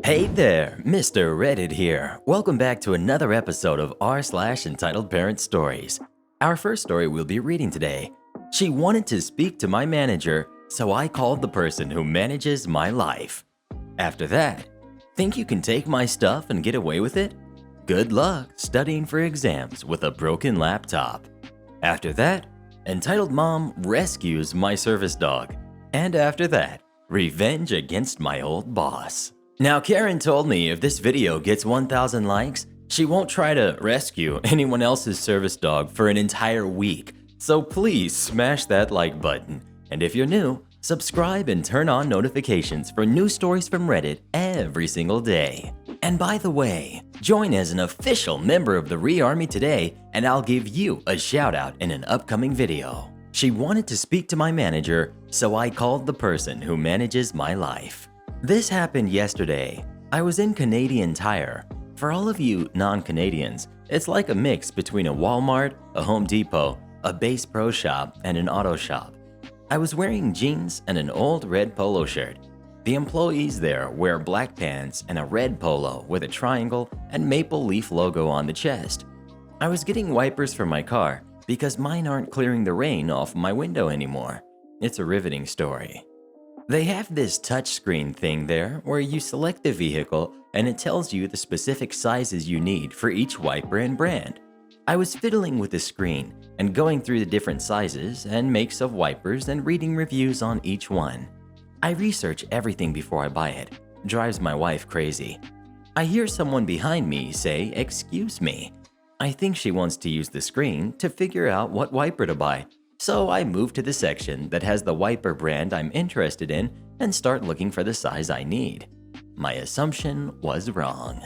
Hey there, Mr. Reddit here. Welcome back to another episode of r/Entitled Parent Stories. Our first story we'll be reading today. She wanted to speak to my manager, so I called the person who manages my life. After that, think you can take my stuff and get away with it? Good luck studying for exams with a broken laptop. After that, entitled mom rescues my service dog. And after that, revenge against my old boss. Now, Karen told me if this video gets 1,000 likes, she won't try to rescue anyone else's service dog for an entire week. So please smash that like button. And if you're new, subscribe and turn on notifications for new stories from Reddit every single day. And by the way, join as an official member of the Re-Army today, and I'll give you a shout out in an upcoming video. She wanted to speak to my manager, so I called the person who manages my life. This happened yesterday. I was in Canadian Tire. For all of you non-Canadians, it's like a mix between a Walmart, a Home Depot, a Bass Pro Shop, and an auto shop. I was wearing jeans and an old red polo shirt. The employees there wear black pants and a red polo with a triangle and maple leaf logo on the chest. I was getting wipers for my car because mine aren't clearing the rain off my window anymore. It's a riveting story. They have this touchscreen thing there where you select the vehicle and it tells you the specific sizes you need for each wiper and brand. I was fiddling with the screen and going through the different sizes and makes of wipers and reading reviews on each one. I research everything before I buy it. Drives my wife crazy. I hear someone behind me say, "Excuse me." I think she wants to use the screen to figure out what wiper to buy. So I move to the section that has the wiper brand I'm interested in and start looking for the size I need. My assumption was wrong.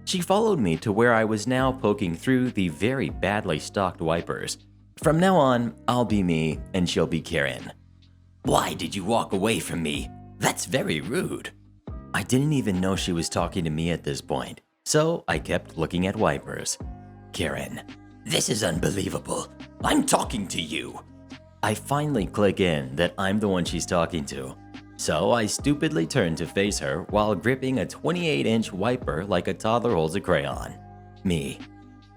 She followed me to where I was now poking through the very badly stocked wipers. From now on, I'll be me and she'll be Karen. "Why did you walk away from me? That's very rude." I didn't even know she was talking to me at this point, so I kept looking at wipers. Karen, "This is unbelievable. I'm talking to you." I finally click in that I'm the one she's talking to. So I stupidly turn to face her while gripping a 28-inch wiper like a toddler holds a crayon. Me,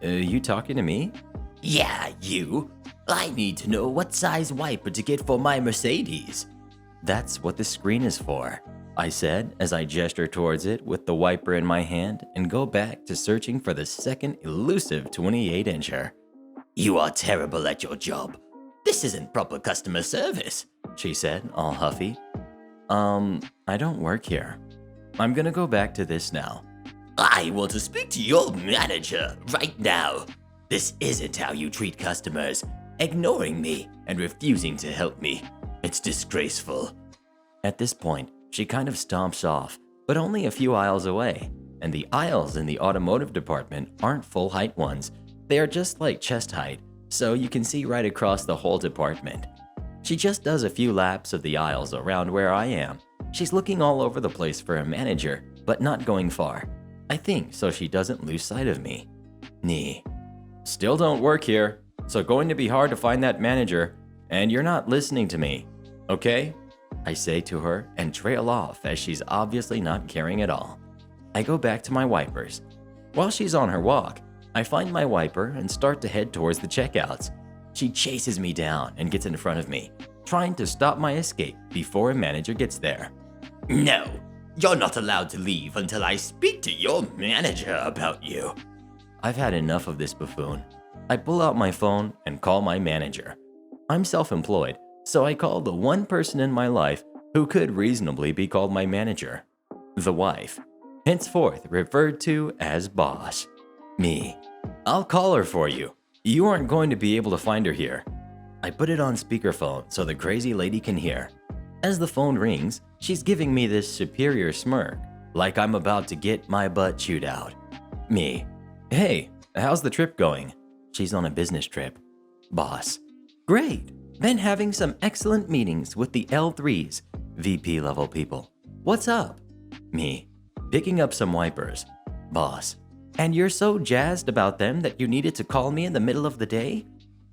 you talking to me? "Yeah, you. I need to know what size wiper to get for my Mercedes." "That's what the screen is for," I said as I gesture towards it with the wiper in my hand and go back to searching for the second elusive 28-incher. "You are terrible at your job. This isn't proper customer service," she said, all huffy. I don't work here. I'm gonna go back to this now. "I want to speak to your manager right now. This isn't how you treat customers, ignoring me and refusing to help me. It's disgraceful." At this point, she kind of stomps off, but only a few aisles away. And the aisles in the automotive department aren't full height ones. They are just like chest height, so you can see right across the whole department. She just does a few laps of the aisles around where I am. She's looking all over the place for a manager, but not going far. I think so she doesn't lose sight of me. Nee. "Still don't work here, so going to be hard to find that manager, and you're not listening to me, okay?" I say to her and trail off as she's obviously not caring at all. I go back to my wipers. While she's on her walk, I find my wiper and start to head towards the checkouts. She chases me down and gets in front of me, trying to stop my escape before a manager gets there. "No, you're not allowed to leave until I speak to your manager about you." I've had enough of this buffoon. I pull out my phone and call my manager. I'm self-employed, so I call the one person in my life who could reasonably be called my manager. The wife, henceforth referred to as boss. Me. "I'll call her for you. You aren't going to be able to find her here." I put it on speakerphone so the crazy lady can hear. As the phone rings, she's giving me this superior smirk, like I'm about to get my butt chewed out. Me. "Hey, how's the trip going?" She's on a business trip. Boss. "Great. Been having some excellent meetings with the L3s, VP level people. What's up?" Me. Picking up some wipers. Boss. "And you're so jazzed about them that you needed to call me in the middle of the day?"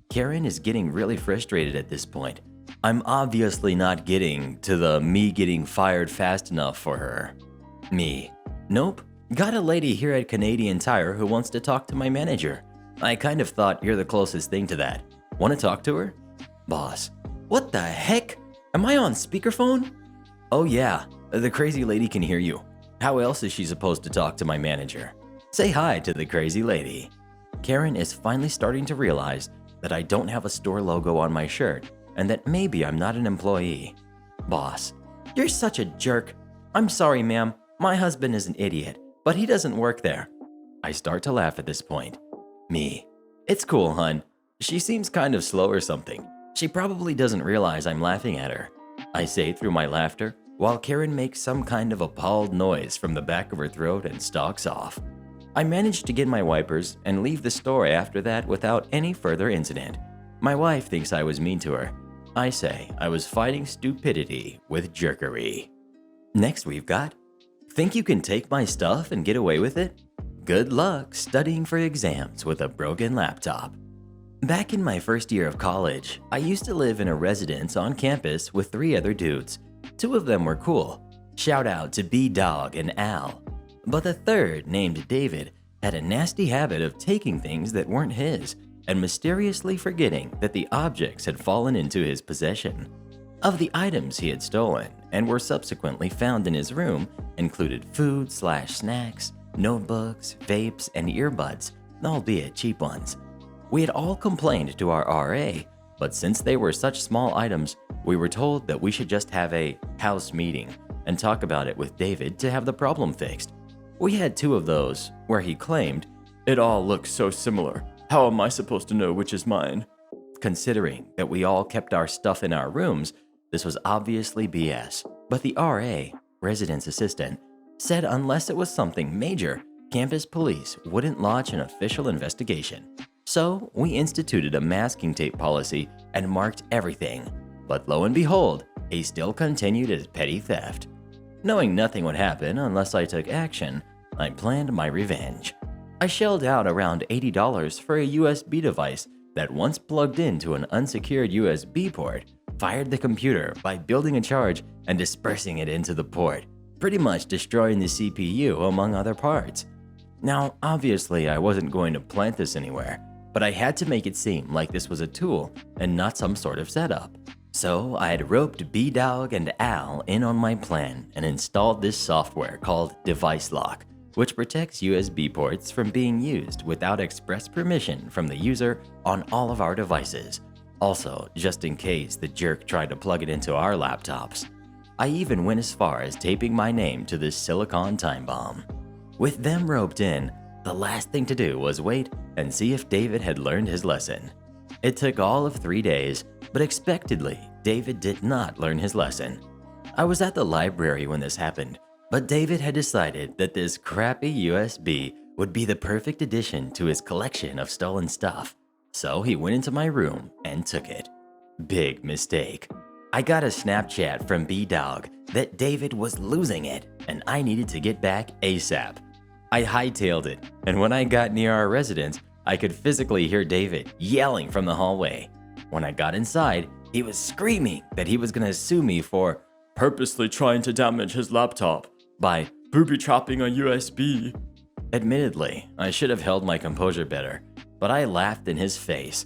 Karen is getting really frustrated at this point. I'm obviously not getting to the me getting fired fast enough for her. Me. Nope. Got a lady here at Canadian Tire who wants to talk to my manager. I kind of thought you're the closest thing to that. Want to talk to her? Boss. What the heck? Am I on speakerphone? Oh yeah, the crazy lady can hear you. How else is she supposed to talk to my manager? Say hi to the crazy lady. Karen is finally starting to realize that I don't have a store logo on my shirt and that maybe I'm not an employee. Boss. You're such a jerk. I'm sorry, ma'am. My husband is an idiot, but he doesn't work there. I start to laugh at this point. Me. It's cool, hun. She seems kind of slow or something. She probably doesn't realize I'm laughing at her. I say through my laughter, while Karen makes some kind of appalled noise from the back of her throat and stalks off. I manage to get my wipers and leave the store after that without any further incident. My wife thinks I was mean to her. I say I was fighting stupidity with jerkery. Next we've got, think you can take my stuff and get away with it? Good luck studying for exams with a broken laptop. Back in my first year of college, I used to live in a residence on campus with 3 other dudes. 2 of them were cool. Shout out to B-Dog and Al. But the third, named David, had a nasty habit of taking things that weren't his and mysteriously forgetting that the objects had fallen into his possession. Of the items he had stolen and were subsequently found in his room included food/snacks, notebooks, vapes, and earbuds, albeit cheap ones. We had all complained to our RA, but since they were such small items, we were told that we should just have a house meeting and talk about it with David to have the problem fixed. We had 2 of those where he claimed, "It all looks so similar. How am I supposed to know which is mine?" Considering that we all kept our stuff in our rooms, this was obviously BS. But the RA, residence assistant, said unless it was something major, campus police wouldn't launch an official investigation. So we instituted a masking tape policy and marked everything. But lo and behold, he still continued his petty theft. Knowing nothing would happen unless I took action, I planned my revenge. I shelled out around $80 for a USB device that once plugged into an unsecured USB port, fired the computer by building a charge and dispersing it into the port, pretty much destroying the CPU among other parts. Now, obviously I wasn't going to plant this anywhere, but I had to make it seem like this was a tool and not some sort of setup. So I had roped B-Dog and Al in on my plan and installed this software called Device Lock, which protects USB ports from being used without express permission from the user on all of our devices. Also, just in case the jerk tried to plug it into our laptops. I even went as far as taping my name to this silicon time bomb. With them roped in, the last thing to do was wait and see if David had learned his lesson. It took all of 3 days, but expectedly, David did not learn his lesson. I was at the library when this happened, but David had decided that this crappy USB would be the perfect addition to his collection of stolen stuff. So he went into my room and took it. Big mistake. I got a Snapchat from B-Dog that David was losing it and I needed to get back ASAP. I hightailed it, and when I got near our residence, I could physically hear David yelling from the hallway. When I got inside, he was screaming that he was gonna sue me for purposely trying to damage his laptop by booby-trapping a USB. Admittedly, I should have held my composure better, but I laughed in his face.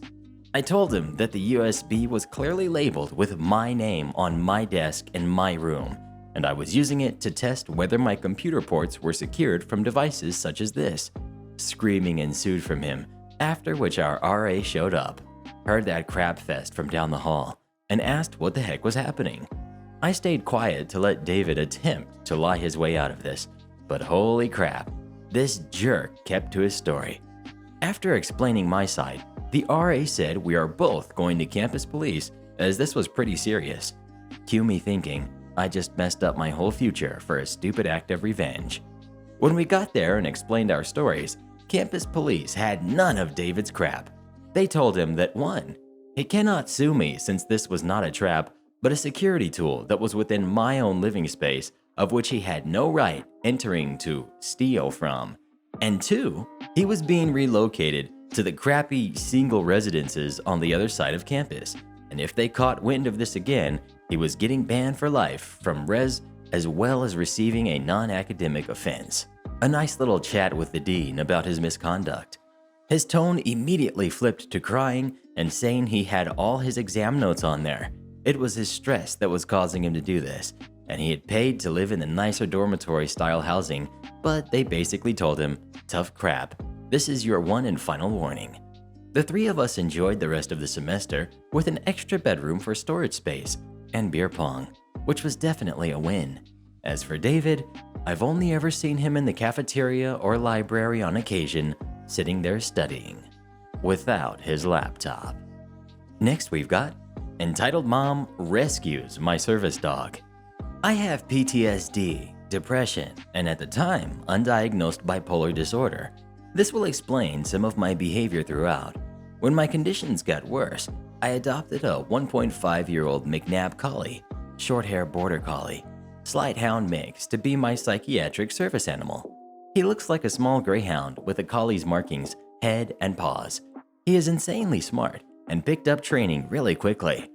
I told him that the USB was clearly labeled with my name on my desk in my room, and I was using it to test whether my computer ports were secured from devices such as this. Screaming ensued from him, after which our RA showed up, heard that crap fest from down the hall, and asked what the heck was happening. I stayed quiet to let David attempt to lie his way out of this, but holy crap, this jerk kept to his story. After explaining my side, the RA said we are both going to campus police as this was pretty serious. Cue me thinking, I just messed up my whole future for a stupid act of revenge. When we got there and explained our stories, campus police had none of David's crap. They told him that 1, he cannot sue me since this was not a trap, but a security tool that was within my own living space of which he had no right entering to steal from. And 2, he was being relocated to the crappy single residences on the other side of campus, and if they caught wind of this again, he was getting banned for life from Res as well as receiving a non-academic offense. A nice little chat with the dean about his misconduct. His tone immediately flipped to crying and saying he had all his exam notes on there. It was his stress that was causing him to do this, and he had paid to live in the nicer dormitory-style housing, but they basically told him, "Tough crap, this is your one and final warning." The three of us enjoyed the rest of the semester with an extra bedroom for storage space and beer pong, which was definitely a win. As for David, I've only ever seen him in the cafeteria or library on occasion, sitting there studying, without his laptop. Next we've got Entitled Mom Rescues My Service Dog. I have PTSD, depression, and at the time, undiagnosed bipolar disorder. This will explain some of my behavior throughout. When my conditions got worse, I adopted a 1.5-year-old McNab Collie, short-hair border collie, slight hound mix to be my psychiatric service animal. He looks like a small greyhound with a collie's markings, head, and paws. He is insanely smart and picked up training really quickly.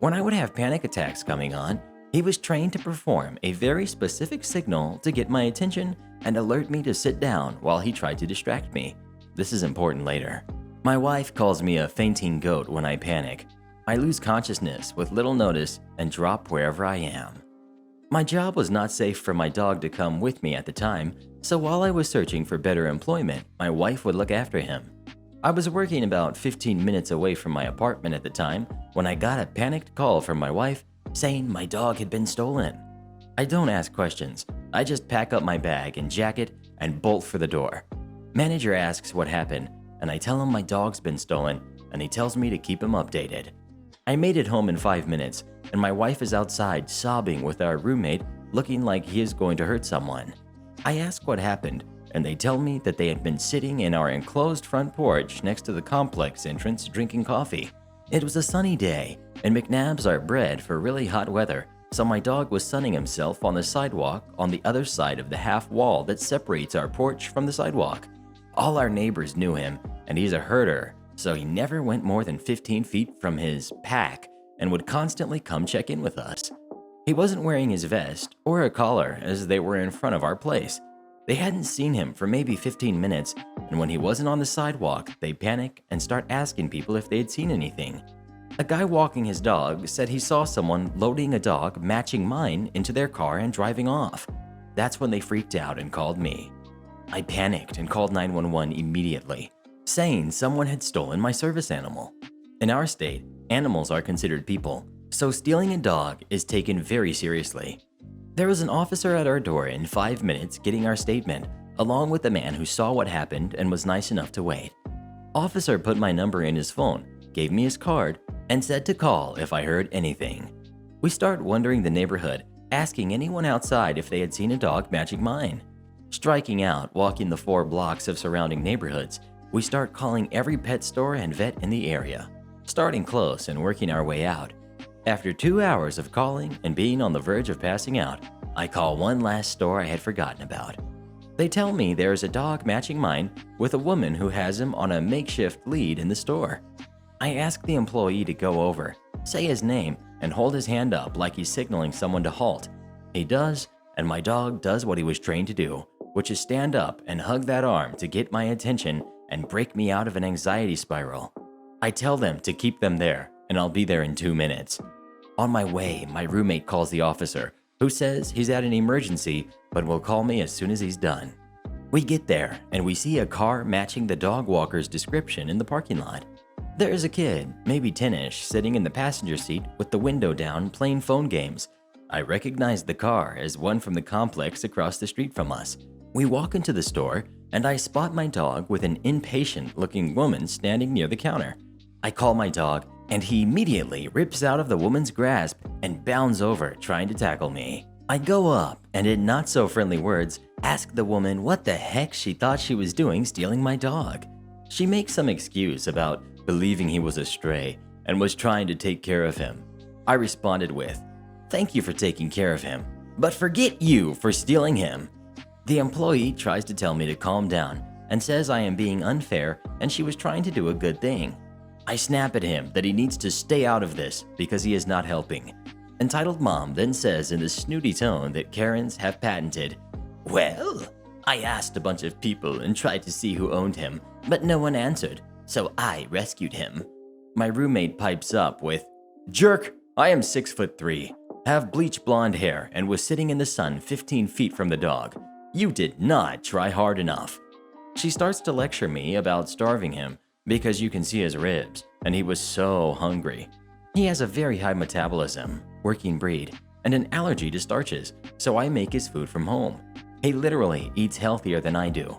When I would have panic attacks coming on, he was trained to perform a very specific signal to get my attention and alert me to sit down while he tried to distract me. This is important later. My wife calls me a fainting goat when I panic. I lose consciousness with little notice and drop wherever I am. My job was not safe for my dog to come with me at the time, so while I was searching for better employment, my wife would look after him. I was working about 15 minutes away from my apartment at the time when I got a panicked call from my wife saying my dog had been stolen. I don't ask questions. I just pack up my bag and jacket and bolt for the door. Manager asks what happened, and I tell him my dog's been stolen, and he tells me to keep him updated. I made it home in 5 minutes, and my wife is outside sobbing with our roommate looking like he is going to hurt someone. I ask what happened, and they tell me that they had been sitting in our enclosed front porch next to the complex entrance drinking coffee. It was a sunny day, and McNabs are bred for really hot weather, so my dog was sunning himself on the sidewalk on the other side of the half wall that separates our porch from the sidewalk. All our neighbors knew him, and he's a herder, so he never went more than 15 feet from his pack and would constantly come check in with us. He wasn't wearing his vest or a collar as they were in front of our place. They hadn't seen him for maybe 15 minutes, and when he wasn't on the sidewalk, they panic and start asking people if they had seen anything. A guy walking his dog said he saw someone loading a dog matching mine into their car and driving off. That's when they freaked out and called me. I panicked and called 911 immediately, saying someone had stolen my service animal. In our state, animals are considered people, so stealing a dog is taken very seriously. There was an officer at our door in 5 minutes getting our statement, along with the man who saw what happened and was nice enough to wait. Officer put my number in his phone, gave me his card, and said to call if I heard anything. We start wandering the neighborhood, asking anyone outside if they had seen a dog matching mine. Striking out, walking the 4 blocks of surrounding neighborhoods, we start calling every pet store and vet in the area, starting close and working our way out. After 2 hours of calling and being on the verge of passing out, I call one last store I had forgotten about. They tell me there is a dog matching mine with a woman who has him on a makeshift lead in the store. I ask the employee to go over, say his name, and hold his hand up like he's signaling someone to halt. He does, and my dog does what he was trained to do, which is stand up and hug that arm to get my attention and break me out of an anxiety spiral. I tell them to keep them there, and I'll be there in 2 minutes. On my way, my roommate calls the officer, who says he's at an emergency but will call me as soon as he's done. We get there, and we see a car matching the dog walker's description in the parking lot. There is a kid, maybe 10-ish, sitting in the passenger seat with the window down playing phone games. I recognize the car as one from the complex across the street from us. We walk into the store, and I spot my dog with an impatient-looking woman standing near the counter. I call my dog, and he immediately rips out of the woman's grasp and bounds over, trying to tackle me. I go up, and in not-so-friendly words, ask the woman what the heck she thought she was doing stealing my dog. She makes some excuse about believing he was a stray and was trying to take care of him. I responded with, "Thank you for taking care of him, but forget you for stealing him." The employee tries to tell me to calm down and says I am being unfair and she was trying to do a good thing. I snap at him that he needs to stay out of this because he is not helping. Entitled Mom then says in the snooty tone that Karens have patented, "Well, I asked a bunch of people and tried to see who owned him, but no one answered, so I rescued him." My roommate pipes up with, "Jerk, I am 6'3", have bleach blonde hair, and was sitting in the sun 15 feet from the dog. You did not try hard enough." She starts to lecture me about starving him because you can see his ribs, and he was so hungry. He has a very high metabolism, working breed, and an allergy to starches, so I make his food from home. He literally eats healthier than I do.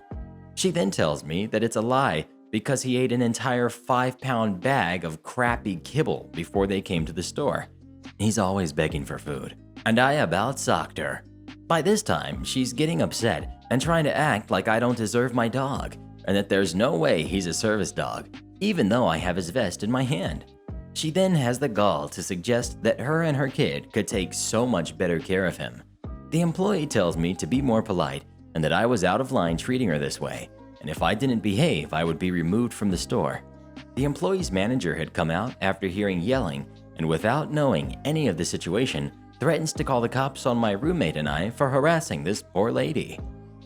She then tells me that it's a lie because he ate an entire 5-pound bag of crappy kibble before they came to the store. He's always begging for food, and I about socked her. By this time, she's getting upset and trying to act like I don't deserve my dog, and that there's no way he's a service dog, even though I have his vest in my hand. She then has the gall to suggest that her and her kid could take so much better care of him. The employee tells me to be more polite and that I was out of line treating her this way, and if I didn't behave, I would be removed from the store. The employee's manager had come out after hearing yelling, and without knowing any of the situation, threatens to call the cops on my roommate and I for harassing this poor lady.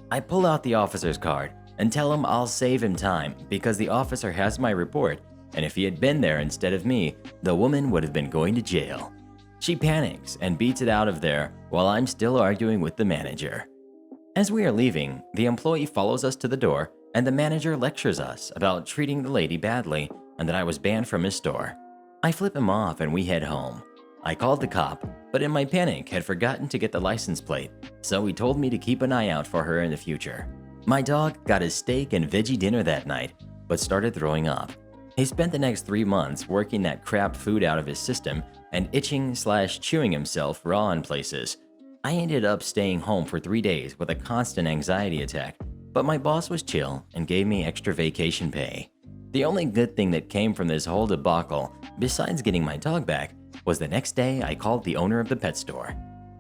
I pull out the officer's card and tell him I'll save him time because the officer has my report, and if he had been there instead of me, the woman would have been going to jail. She panics and beats it out of there while I'm still arguing with the manager. As we are leaving, the employee follows us to the door, and the manager lectures us about treating the lady badly and that I was banned from his store. I flip him off and we head home. I called the cop, but in my panic had forgotten to get the license plate, so he told me to keep an eye out for her in the future. My dog got a steak and veggie dinner that night, but started throwing up. He spent the next 3 months working that crap food out of his system and itching/chewing himself raw in places. I ended up staying home for 3 days with a constant anxiety attack, but my boss was chill and gave me extra vacation pay. The only good thing that came from this whole debacle, besides getting my dog back, was the next day I called the owner of the pet store.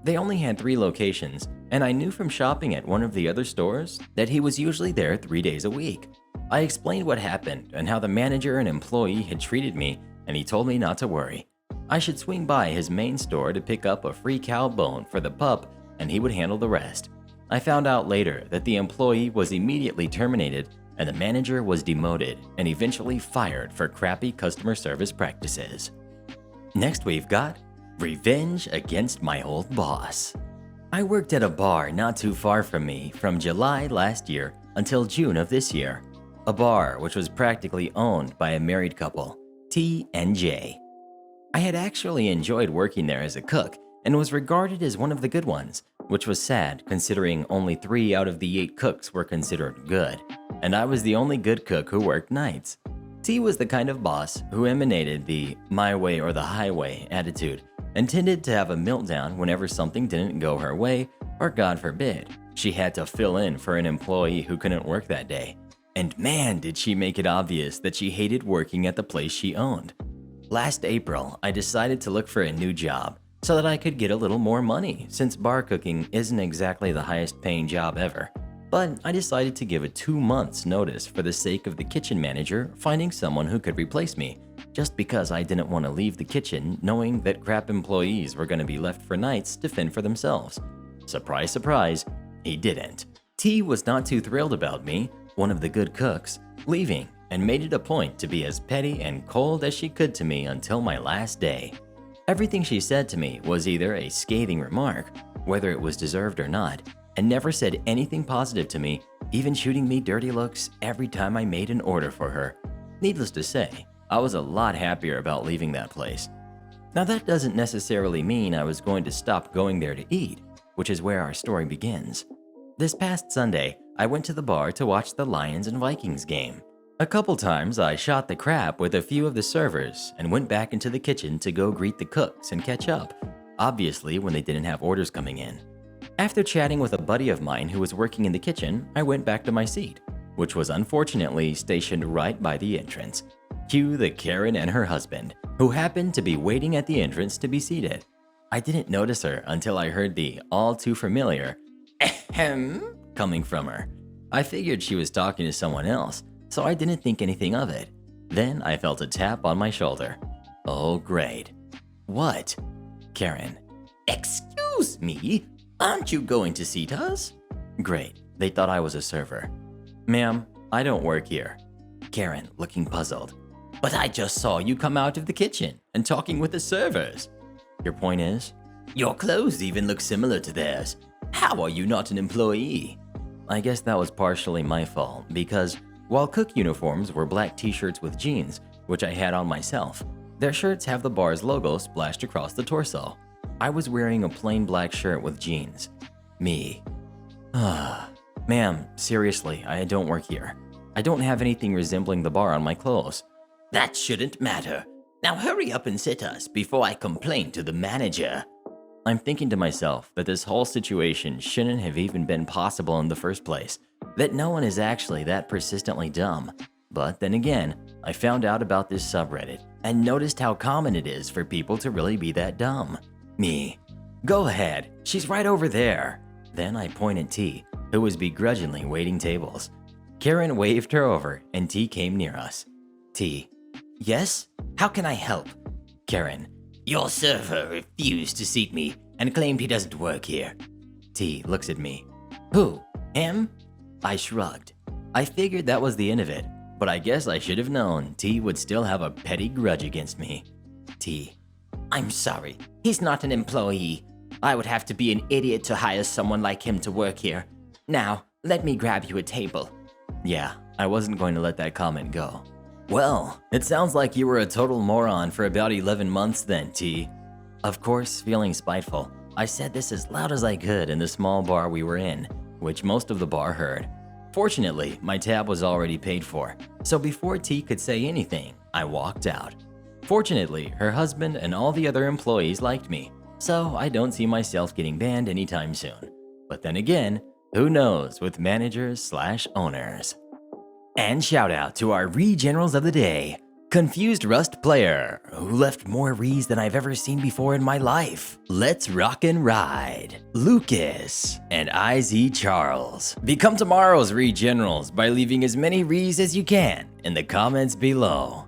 They only had 3 locations, and I knew from shopping at one of the other stores that he was usually there 3 days a week. I explained what happened and how the manager and employee had treated me, and he told me not to worry. I should swing by his main store to pick up a free cow bone for the pup, and he would handle the rest. I found out later that the employee was immediately terminated and the manager was demoted and eventually fired for crappy customer service practices. Next we've got revenge against my old boss. I worked at a bar not too far from me from July last year until June of this year. A bar which was practically owned by a married couple, T and J. I had actually enjoyed working there as a cook and was regarded as one of the good ones, which was sad considering only 3 out of the 8 cooks were considered good, and I was the only good cook who worked nights. T was the kind of boss who emanated the my way or the highway attitude and tended to have a meltdown whenever something didn't go her way, or God forbid, she had to fill in for an employee who couldn't work that day. And man, did she make it obvious that she hated working at the place she owned. Last April, I decided to look for a new job so that I could get a little more money since bar cooking isn't exactly the highest paying job ever. But I decided to give a 2 months notice for the sake of the kitchen manager finding someone who could replace me, just because I didn't want to leave the kitchen knowing that crap employees were going to be left for nights to fend for themselves. Surprise, surprise, he didn't. T was not too thrilled about me, one of the good cooks, leaving, and made it a point to be as petty and cold as she could to me until my last day. Everything she said to me was either a scathing remark, whether it was deserved or not, and never said anything positive to me, even shooting me dirty looks every time I made an order for her. Needless to say, I was a lot happier about leaving that place. Now that doesn't necessarily mean I was going to stop going there to eat, which is where our story begins. This past Sunday, I went to the bar to watch the Lions and Vikings game. A couple times I shot the crap with a few of the servers and went back into the kitchen to go greet the cooks and catch up, obviously when they didn't have orders coming in. After chatting with a buddy of mine who was working in the kitchen, I went back to my seat, which was unfortunately stationed right by the entrance. Cue the Karen and her husband, who happened to be waiting at the entrance to be seated. I didn't notice her until I heard the all too familiar ahem coming from her. I figured she was talking to someone else, so I didn't think anything of it. Then I felt a tap on my shoulder. Oh great. What? Karen. Excuse me? Aren't you going to seat us? Great, they thought I was a server. Ma'am, I don't work here. Karen, looking puzzled. But I just saw you come out of the kitchen and talking with the servers. Your point is? Your clothes even look similar to theirs. How are you not an employee? I guess that was partially my fault because while cook uniforms were black t-shirts with jeans, which I had on myself, their shirts have the bar's logo splashed across the torso. I was wearing a plain black shirt with jeans. Me. Ma'am, seriously, I don't work here. I don't have anything resembling the bar on my clothes. That shouldn't matter. Now hurry up and sit us before I complain to the manager. I'm thinking to myself that this whole situation shouldn't have even been possible in the first place, that no one is actually that persistently dumb. But then again, I found out about this subreddit and noticed how common it is for people to really be that dumb. Me. Go ahead, she's right over there. Then I point at T, who was begrudgingly waiting tables. Karen waved her over and T came near us. T. Yes? How can I help? Karen. Your server refused to seat me and claimed he doesn't work here. T looks at me. Who? Him? I shrugged. I figured that was the end of it, but I guess I should have known T would still have a petty grudge against me. T. I'm sorry, he's not an employee. I would have to be an idiot to hire someone like him to work here. Now, let me grab you a table. Yeah, I wasn't going to let that comment go. Well, it sounds like you were a total moron for about 11 months then, T. Of course, feeling spiteful, I said this as loud as I could in the small bar we were in, which most of the bar heard. Fortunately, my tab was already paid for, so before T could say anything, I walked out. Fortunately, her husband and all the other employees liked me, so I don't see myself getting banned anytime soon. But then again, who knows with managers/owners. And shout out to our re-generals of the day. Confused Rust player, who left more rees than I've ever seen before in my life. Let's rock and ride. Lucas and IZ Charles. Become tomorrow's re-generals by leaving as many rees as you can in the comments below.